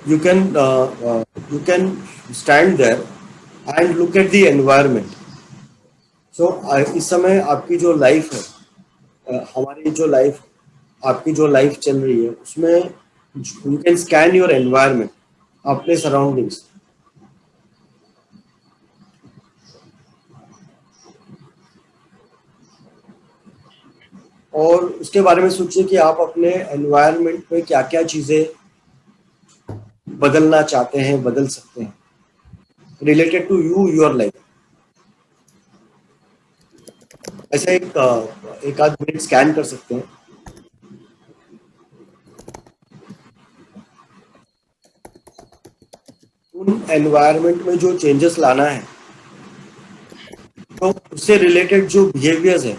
you can you can stand there and look at the environment. So इस समय आपकी जो लाइफ है, हमारी जो लाइफ, आपकी जो लाइफ चल रही है उसमें you can scan your environment, अपने सराउंडिंग्स, और उसके बारे में सोचिए कि आप अपने एनवायरनमेंट में क्या क्या चीज़ें बदलना चाहते हैं, बदल सकते हैं related to you, your life. ऐसा एक आध मिनट स्कैन कर सकते हैं. उन एनवायरनमेंट में जो चेंजेस लाना है, तो उससे रिलेटेड जो बिहेवियर्स है,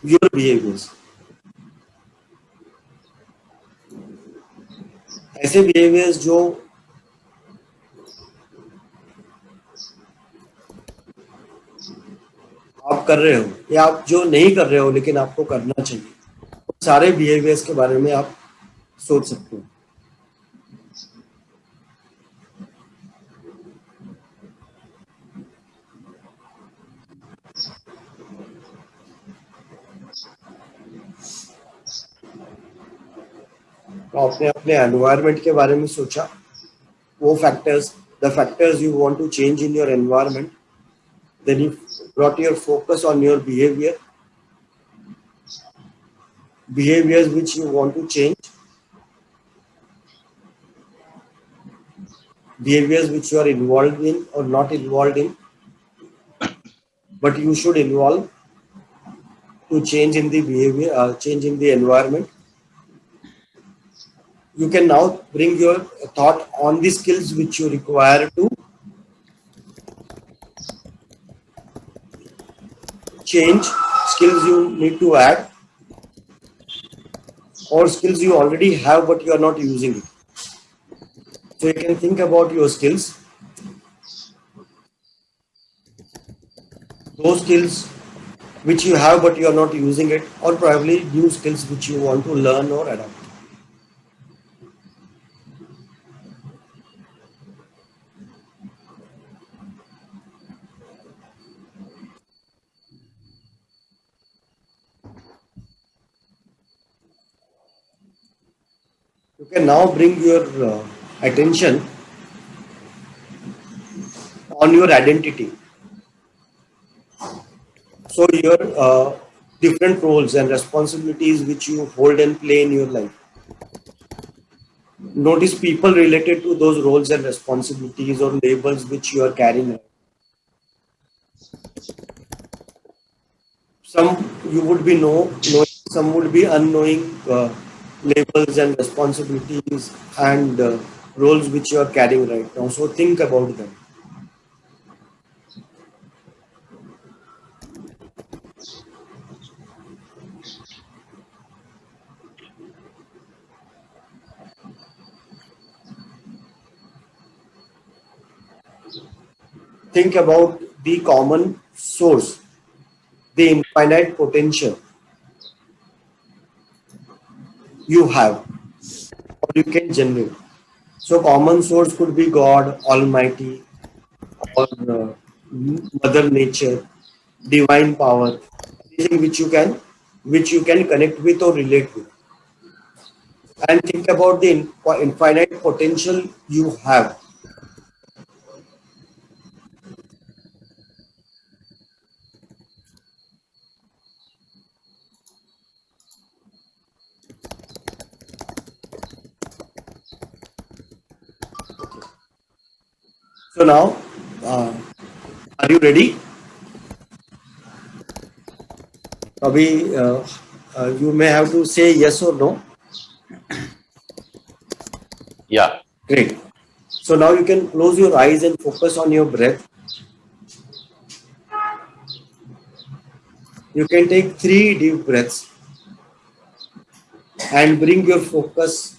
योर बिहेवियर्स, ऐसे बिहेवियर्स जो आप कर रहे हो या आप जो नहीं कर रहे हो लेकिन आपको करना चाहिए, सारे बिहेवियर्स के बारे में आप सोच सकते हो. तो आपने अपने एनवायरनमेंट के बारे में सोचा, वो factors, the factors you want to change in your environment, then you brought your focus on your behaviors which you want to change, behaviors which you are involved in or not involved in, but you should involve to change in the behavior, change in the environment. You can now bring your thought on the skills which you require to change, skills you need to add, or skills you already have but you are not using it. So you can think about your skills, those skills which you have but you are not using it, or probably new skills which you want to learn or adapt. You can now bring your attention on your identity. So your different roles and responsibilities which you hold and play in your life. Notice people related to those roles and responsibilities or labels which you are carrying. Some you would be knowing, some would be unknowing labels and responsibilities and roles which you are carrying right now. So think about them. Think about the common source, the infinite potential you have or you can generate. So common source could be God, Almighty, or Mother Nature, divine power, anything which you can connect with or relate with. And think about the infinite potential you have. So now, are you ready? Abhi, you may have to say yes or no. Yeah. Great. So now you can close your eyes and focus on your breath. You can take 3 deep breaths and bring your focus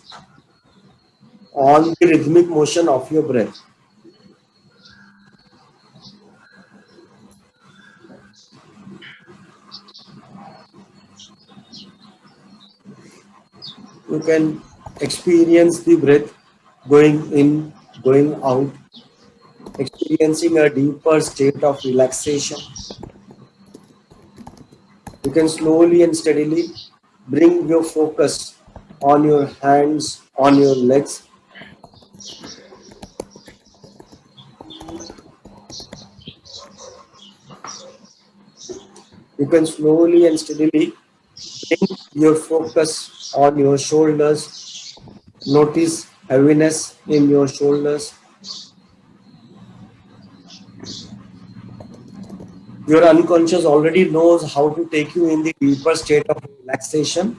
on the rhythmic motion of your breath. You can experience the breath going in, going out, experiencing a deeper state of relaxation. You can slowly and steadily bring your focus on your hands, on your legs. You can slowly and steadily bring your focus on your shoulders. Notice heaviness in your shoulders. Your unconscious already knows how to take you in the deeper state of relaxation.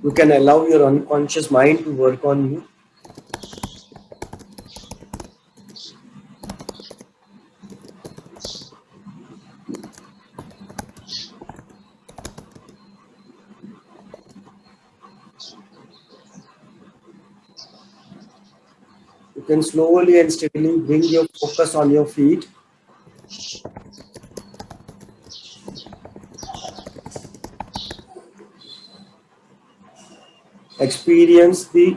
You can allow your unconscious mind to work on you. You can slowly and steadily bring your focus on your feet. Experience the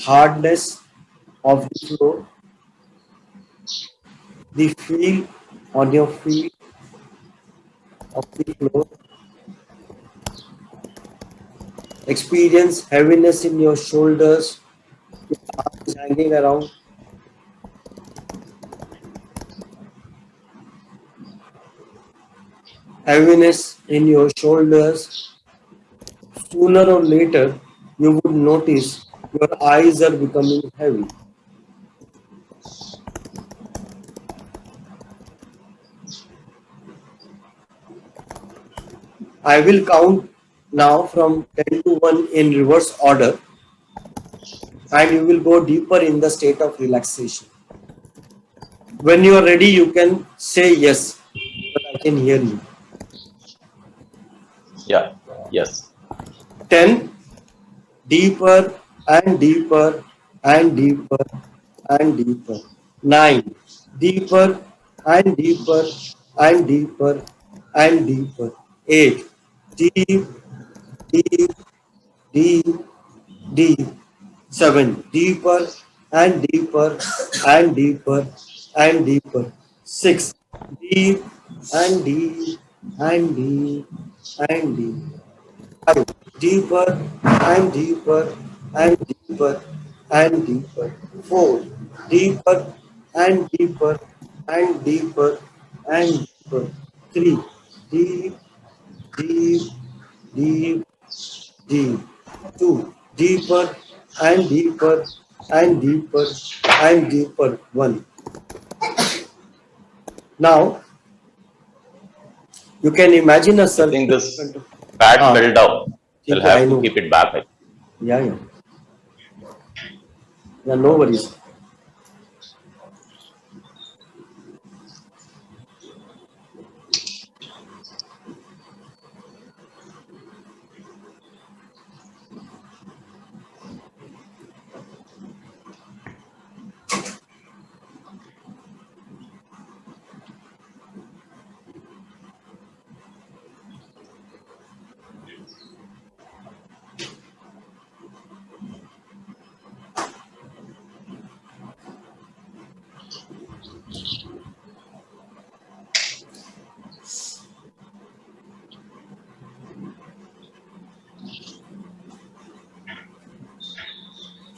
hardness of the floor, the feel on your feet of the floor. Experience heaviness in your shoulders, your arms hanging around. Heaviness in your shoulders. Sooner or later, you would notice your eyes are becoming heavy. I will count now from 10 to 1 in reverse order, and you will go deeper in the state of relaxation. When you are ready, you can say yes, but I can hear you. Yeah. Yes. 10, deeper and deeper and deeper and deeper. 9, deeper and deeper and deeper and deeper. 8, deep, deep, deep, deep. 7, deeper and deeper and deeper and deeper. 6, deep and deep and deep and deep. 5, deeper and deeper and deeper and deeper. 4, deeper and deeper and deeper and deeper. 3, deep, deep, deep, deep. 2, deeper and deeper and deeper and deeper. 1. Now you can imagine a I circle think in this front of. fat हाँ, meltdown. We'll ठीक है, I have to know. keep it back. Yeah, yeah, yeah. No worries.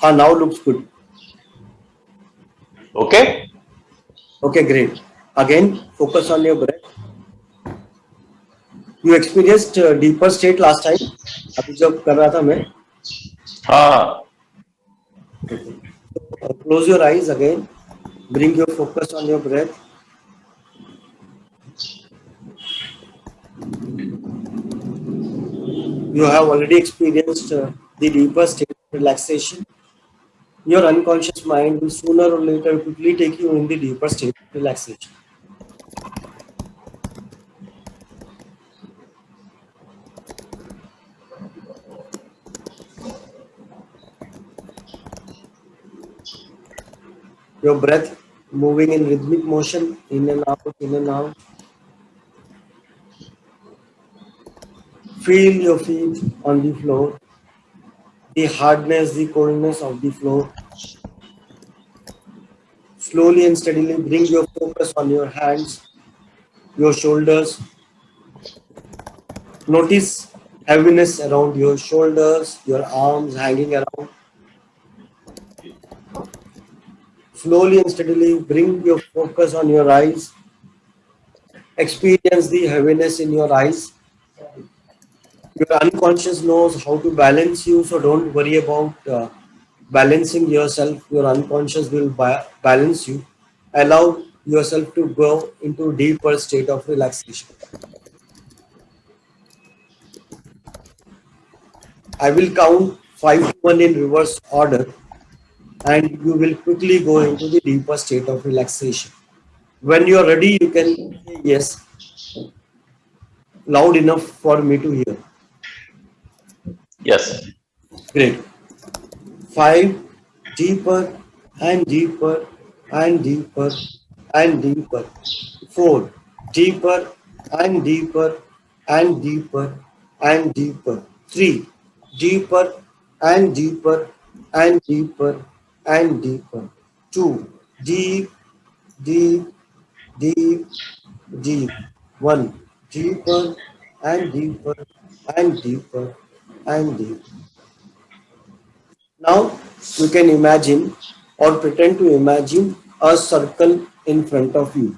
Now looks good. Okay. Okay, great. Again, focus on your breath. You experienced deeper state last time. अभी जब कर रहा था मैं. Ah. Close your eyes again. Bring your focus on your breath. You have already experienced the deeper state of relaxation. Your unconscious mind will sooner or later quickly take you in the deeper state of relaxation. Your breath moving in rhythmic motion, in and out, in and out. Feel your feet on the floor, the hardness, the coldness of the floor. Slowly and steadily bring your focus on your hands, your shoulders. Notice heaviness around your shoulders, your arms hanging around. Slowly and steadily bring your focus on your eyes. Experience the heaviness in your eyes. Your unconscious knows how to balance you, so don't worry about balancing yourself. Your unconscious will balance you. Allow yourself to go into deeper state of relaxation. I will count 5 to 1 in reverse order, and you will quickly go into the deeper state of relaxation. When you are ready, you can say yes loud enough for me to hear. Yes. Great. 5, deeper and deeper and deeper and deeper. 4, deeper and deeper and deeper and deeper. 3, deeper and deeper and deeper and deeper. 2, deep, deep, deep, deep. 1, deeper and deeper and deeper and deeper. Now you can imagine or pretend to imagine a circle in front of you.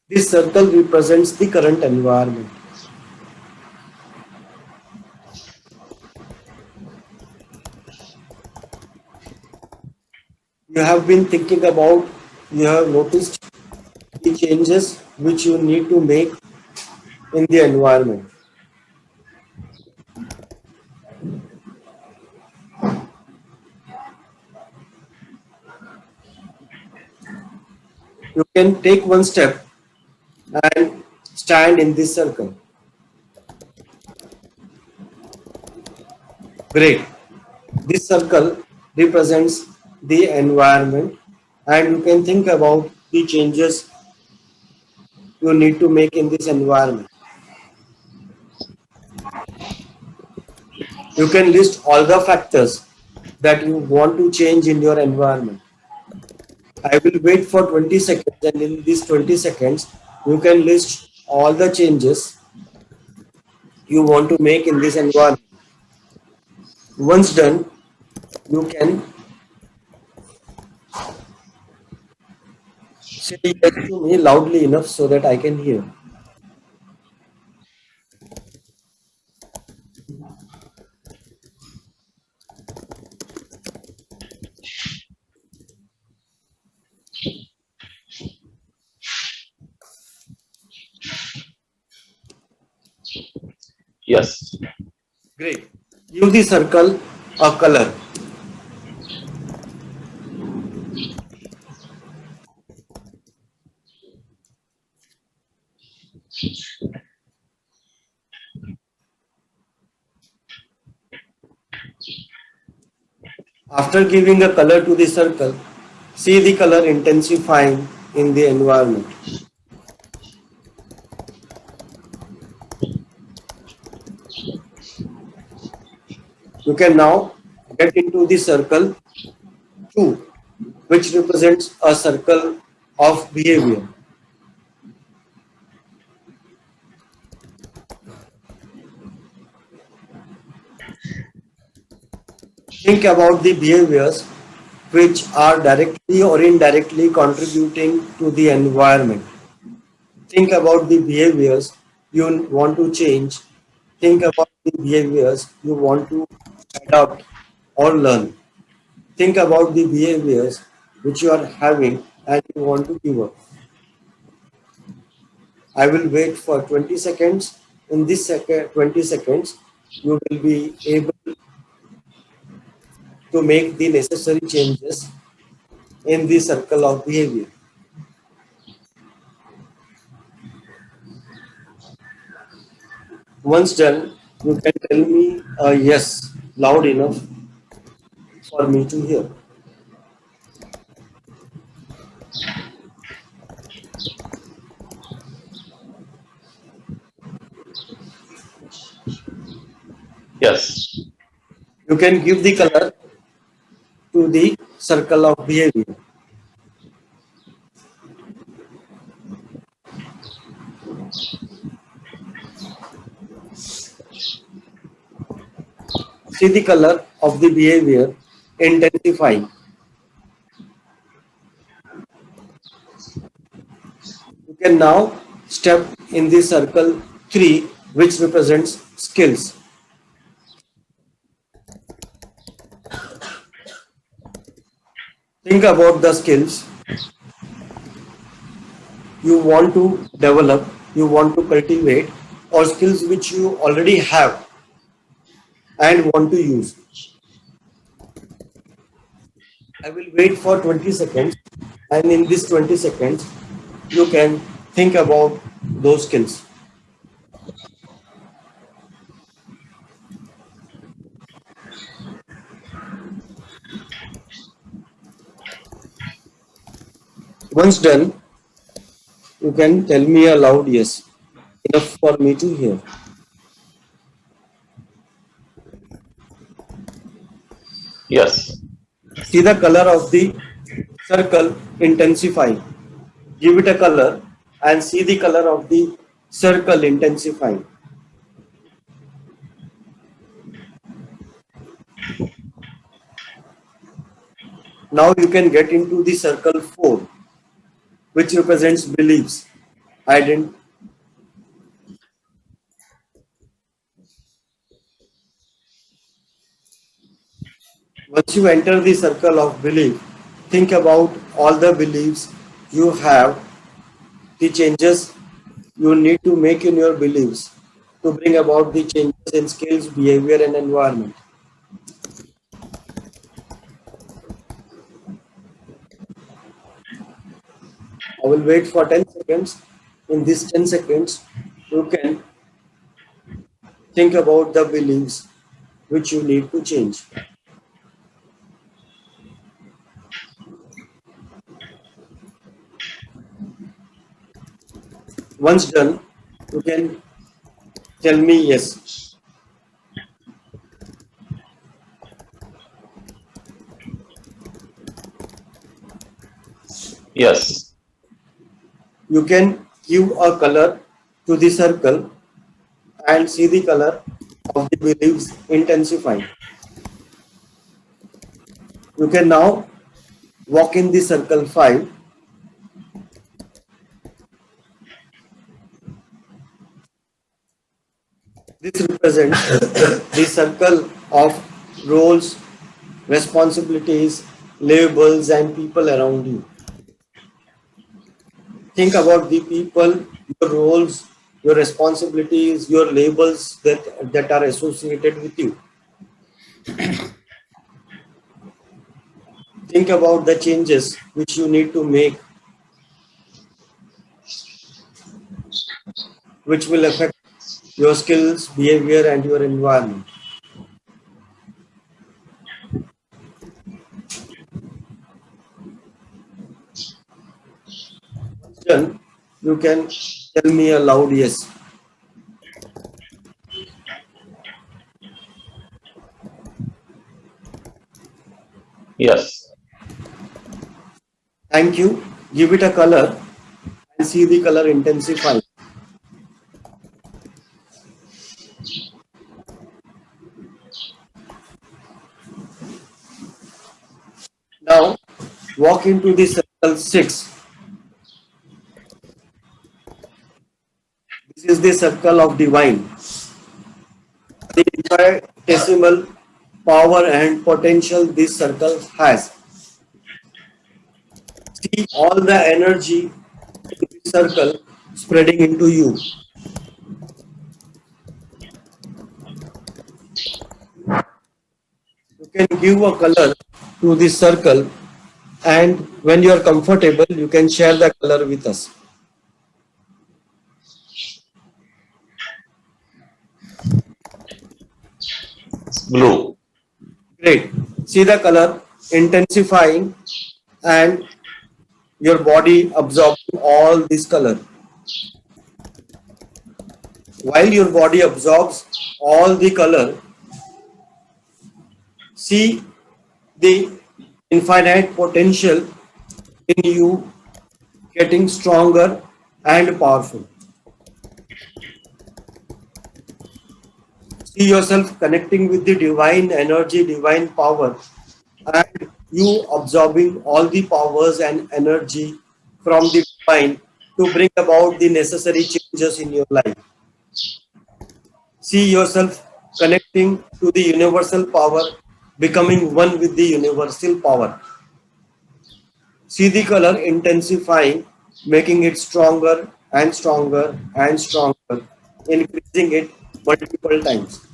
This circle represents the current environment. You have been thinking about, you have noticed the changes which you need to make in the environment. You can take one step and stand in this circle. Great. This circle represents the environment, and you can think about the changes you need to make in this environment. You can list all the factors that you want to change in your environment. I will wait for 20 seconds, and in these 20 seconds, you can list all the changes you want to make in this environment. Once done, you can say yes to me loudly enough so that I can hear. Yes. Great. Give the circle a color. After giving a color to the circle, see the color intensifying in the environment. You can now get into the circle 2, which represents a circle of behavior. Think about the behaviors which are directly or indirectly contributing to the environment. Think about the behaviors you want to change. Think about the behaviors you want to adopt or learn. Think about the behaviors which you are having and you want to give up. I will wait for 20 seconds. In this 20 seconds, you will be able to make the necessary changes in the circle of behavior. Once done, you can tell me a yes loud enough for me to hear. Yes. You can give the color to the circle of behavior. See the color of the behavior intensifying. You can now step in the circle 3, which represents skills. Think about the skills you want to develop, you want to cultivate, or skills which you already have and want to use. I will wait for 20 seconds, and in this 20 seconds, you can think about those skills. Once done, you can tell me a loud yes, enough for me to hear. Yes. See the color of the circle intensifying. Give it a color and see the color of the circle intensifying. Now you can get into the circle 4, which represents beliefs. Ident- Once you enter the circle of belief, think about all the beliefs you have, the changes you need to make in your beliefs to bring about the changes in skills, behavior, and environment. I will wait for 10 seconds. In these 10 seconds, you can think about the beliefs which you need to change. Once done, you can tell me yes. Yes. You can give a color to the circle and see the color of the beliefs intensifying. You can now walk in the circle 5. This represents the circle of roles, responsibilities, labels, and people around you. Think about the people, your roles, your responsibilities, your labels that are associated with you. Think about the changes which you need to make, which will affect your skills, behavior, and your environment. Once done, you can tell me a loud yes. Yes. Thank you. Give it a color and see the color intensify. Now, walk into the circle 6. This is the circle of divine. The infinitesimal power and potential this circle has. See all the energy in the circle spreading into you. You can give a color to this circle, and when you are comfortable, you can share the color with us. Blue. Great. See the color intensifying and your body absorbing all this color. While your body absorbs all the color, See the infinite potential in you getting stronger and powerful. See yourself connecting with the divine energy, divine power, and you absorbing all the powers and energy from the divine to bring about the necessary changes in your life. See yourself connecting to the universal power, becoming one with the universal power. See the color intensifying, making it stronger and stronger and stronger, increasing it multiple times.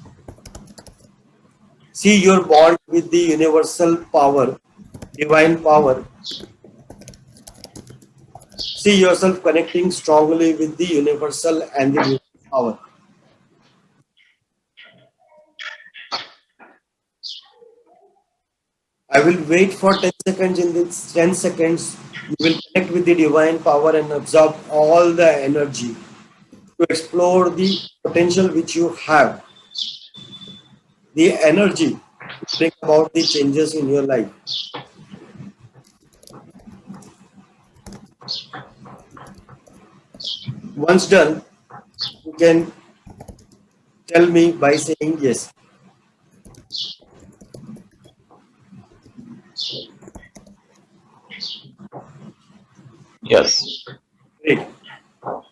See your bond with the universal power, divine power. See yourself connecting strongly with the universal and the divine power. I will wait for 10 seconds. In this 10 seconds, you will connect with the divine power and absorb all the energy to explore the potential which you have, the energy to bring about the changes in your life. Once done, you can tell me by saying yes. Yes. Great.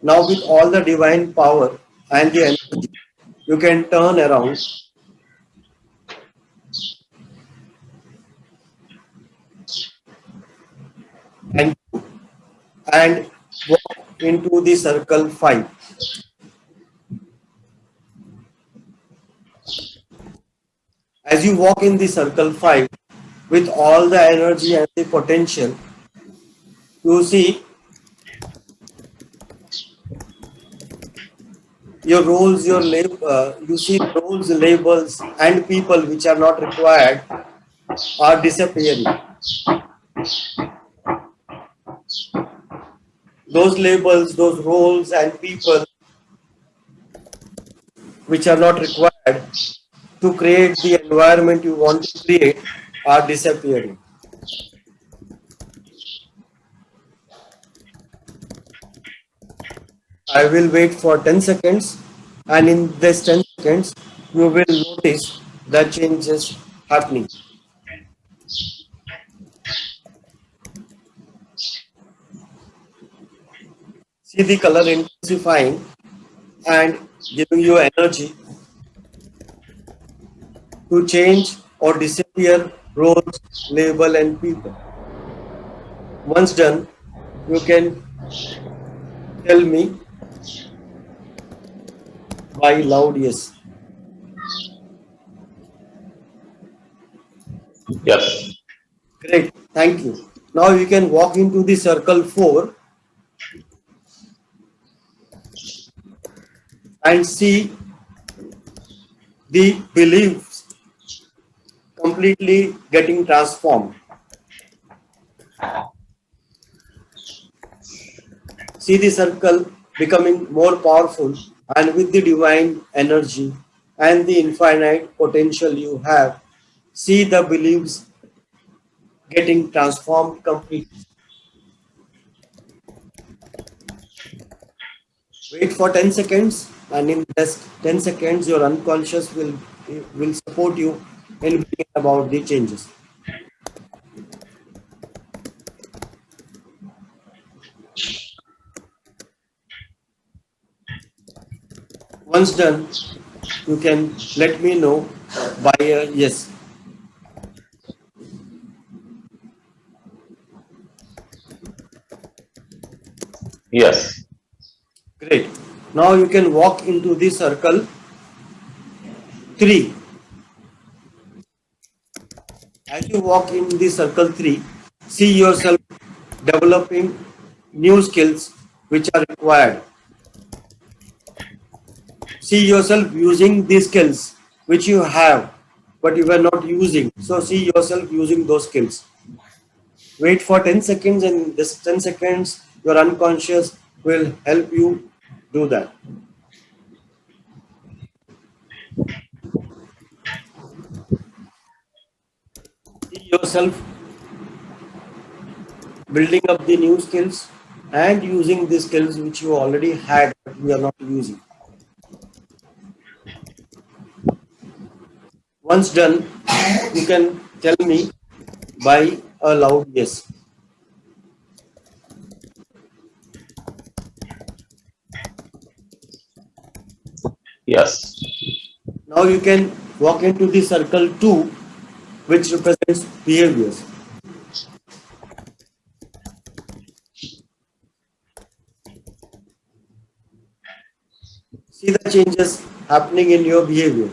Now, with all the divine power and the energy, you can turn around and and walk into the circle 5. As you walk in the circle 5 with all the energy and the potential, you see your roles, you see roles, labels, and people which are not required are disappearing. Those labels, those roles, and people which are not required to create the environment you want to create are disappearing. I will wait for 10 seconds, and in this 10 seconds, you will notice the changes happening. See the color intensifying and giving you energy to change or disappear roles, label, and people. Once done, you can tell me by loud yes. Yes. Great, thank you. Now you can walk into the circle 4 and see the beliefs completely getting transformed. See the circle becoming more powerful and with the divine energy and the infinite potential you have. See the beliefs getting transformed completely. Wait for 10 seconds, and in just 10 seconds, your unconscious will support you in bringing about the changes. Once done, you can let me know by a yes. Yes. Great. Now you can walk into the circle 3. As you walk in the circle 3, see yourself developing new skills which are required. See yourself using these skills which you have but you are not using. So see yourself using those skills. Wait for 10 seconds, and in this 10 seconds, your unconscious will help you do that. yourself building up the new skills and using the skills which you already had but you are not using. Once done, you can tell me by a loud yes. Yes. Now you can walk into the circle 2, which represents behaviors. See the changes happening in your behavior.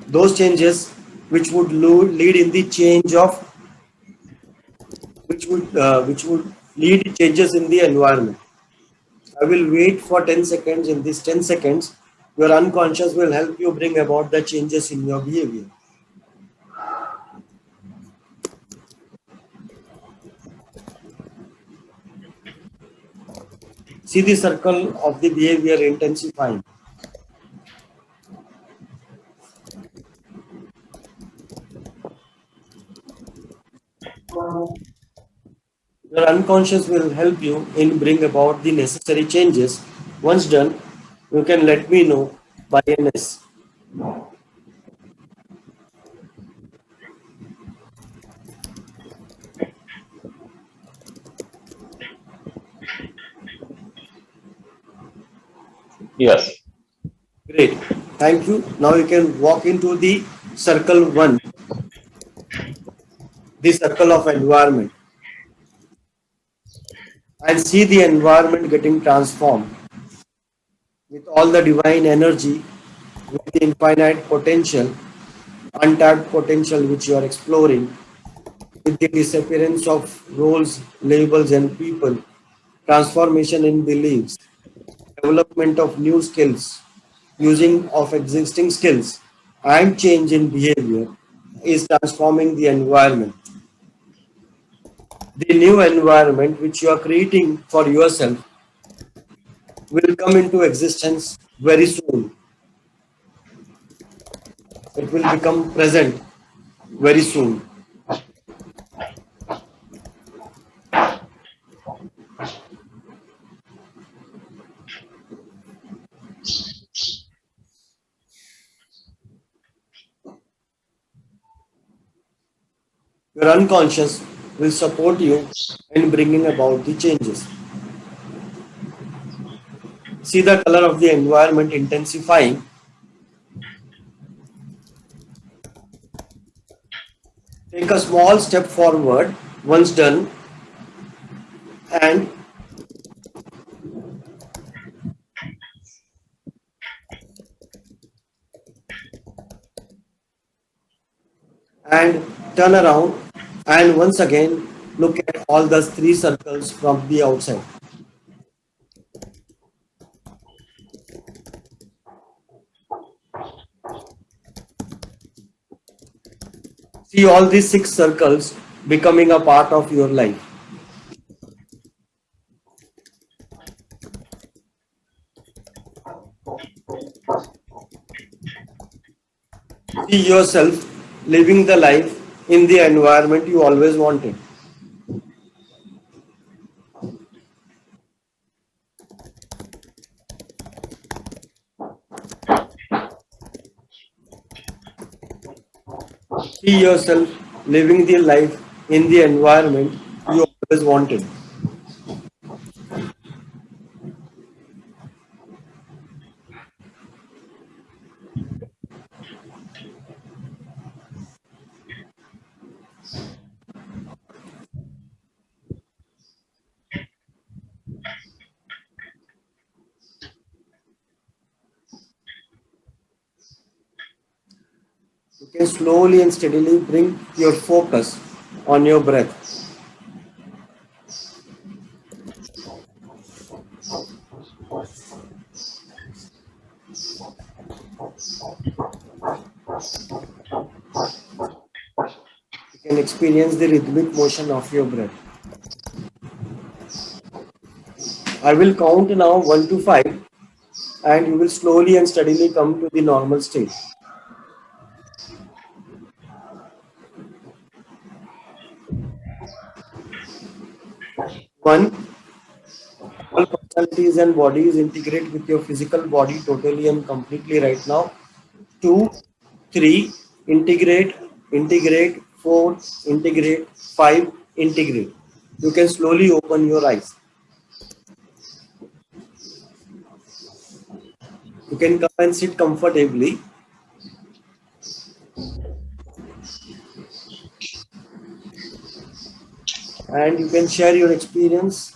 Those changes which would lead in the change of which would lead changes in the environment. I will wait for 10 seconds. In these 10 seconds, your unconscious will help you bring about the changes in your behavior. See the circle of the behavior intensifying. Your unconscious will help you in bring about the necessary changes. Once done, you can let me know by NS. Yes. Great. Thank you. Now you can walk into the circle 1, the circle of environment, and see the environment getting transformed with all the divine energy, with the infinite potential, untapped potential which you are exploring, with the disappearance of roles, labels, and people, transformation in beliefs, development of new skills, using of existing skills, and change in behavior is transforming the environment. The new environment which you are creating for yourself will come into existence very soon. It will become present very soon. Your unconscious will support you in bringing about the changes. See the color of the environment intensifying. Take a small step forward once done, and and turn around and once again look at all the three circles from the outside. See all these six circles becoming a part of your life. See yourself living the life in the environment you always wanted. See yourself living the life in the environment you always wanted. You can slowly and steadily bring your focus on your breath. You can experience the rhythmic motion of your breath. I will count now 1 to 5, and you will slowly and steadily come to the normal state. One, all personalities and bodies integrate with your physical body totally and completely right now. Two, three, integrate, four, integrate, five, integrate. You can slowly open your eyes. You can come and sit comfortably. And you can share your experience